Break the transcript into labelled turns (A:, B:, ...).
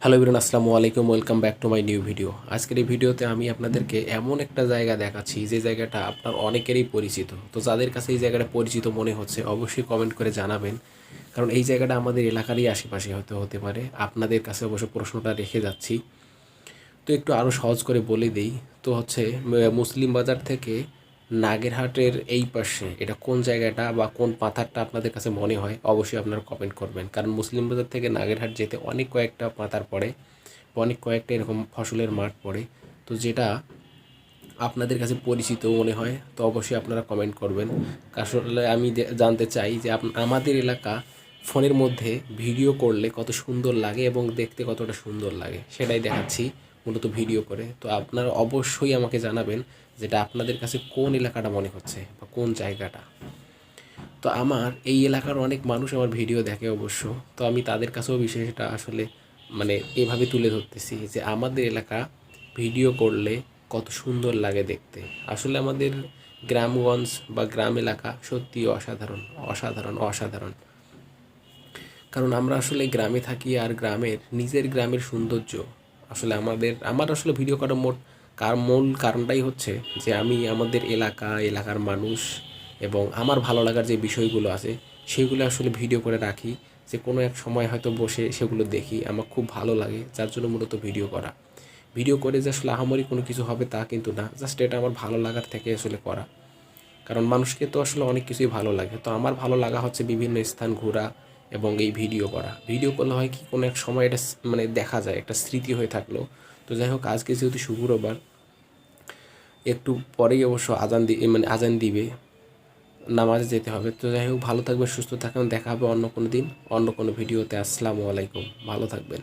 A: Hello everyone, আসসালামু আলাইকুম। Welcome back to my new video. আজকের এই ভিডিওতে আমি আপনাদেরকে এমন একটা জায়গা দেখাচ্ছি যে জায়গাটা আপনার অনেকেরই পরিচিত। তো যাদের কাছে এই জায়গাটা পরিচিত মনে হচ্ছে অবশ্যই কমেন্ট করে জানাবেন, কারণ এই জায়গাটা আমাদের এলাকারই আশেপাশে হয়তো হতে পারে। আপনাদের কাছে অবশ্য প্রশ্নটা রেখে যাচ্ছি। তো একটু আরও সহজ করে বলে দিই। তো হচ্ছে মুসলিম বাজার থেকে নাগেরহাটের এই পাশে এটা কোন জায়গাটা বা কোন পাথারটা আপনাদের কাছে মনে হয় অবশ্যই আপনারা কমেন্ট করবেন, কারণ মুসলিম বাজার থেকে নাগেরহাট যেতে অনেক কয়েকটা পাথার পড়ে, অনেক কয়েকটা এরকম ফসলের মাঠ পড়ে। তো যেটা আপনাদের কাছে পরিচিত মনে হয় তো অবশ্যই আপনারা কমেন্ট করবেন। আসলে আমি জানতে চাই যে আমাদের এলাকা ফোনের মধ্যে ভিডিও করলে কত সুন্দর লাগে এবং দেখতে কতটা সুন্দর লাগে সেটাই দেখাচ্ছি মূলত ভিডিও করে। তো আপনারা অবশ্যই আমাকে জানাবেন যেটা আপনাদের কাছে কোন এলাকাটা মনে হচ্ছে বা কোন জায়গাটা। তো আমার এই এলাকার অনেক মানুষ আমার ভিডিও দেখে অবশ্য। তো আমি তাদের কাছেও বিষয়টা আসলে এভাবে তুলে ধরতেছি যে আমাদের এলাকা ভিডিও করলে কত সুন্দর লাগে দেখতে। আসলে আমাদের গ্রামগঞ্জ বা গ্রাম এলাকা সত্যি অসাধারণ অসাধারণ অসাধারণ। কারণ আমরা আসলে গ্রামে থাকি আর গ্রামের নিজের গ্রামের সৌন্দর্য আসলে আমার আসলে ভিডিও করার মূল কারণটাই হচ্ছে যে আমি আমাদের এলাকার মানুষ এবং আমার ভালো লাগার যে বিষয়গুলো আছে সেগুলো আসলে ভিডিও করে রাখি, যে কোনো এক সময় হয়তো বসে সেগুলো দেখি, আমার খুব ভালো লাগে, যার জন্য মূলত ভিডিও করা। ভিডিও করে যে আসলে আহামরি কোনো কিছু হবে তা কিন্তু না, জাস্ট এটা আমার ভালো লাগার থেকে আসলে করা। কারণ মানুষকে তো আসলে অনেক কিছুই ভালো লাগে, তো আমার ভালো লাগা হচ্ছে বিভিন্ন স্থান ঘোরা এবং এই ভিডিও করা। ভিডিও করলে হয় কি কোনো এক সময় এটা দেখা যায় একটা স্মৃতি হয়ে থাকলো। তো যাই হোক, আজকে যেহেতু শুক্রবার, একটু পরেই অবশ্য আজান দিবে, নামাজে যেতে হবে। তো যাই হোক, ভালো থাকবেন, সুস্থ থাকবেন, দেখা হবে অন্য কোনো দিন অন্য কোনো ভিডিওতে। আসসালামু আলাইকুম, ভালো থাকবেন।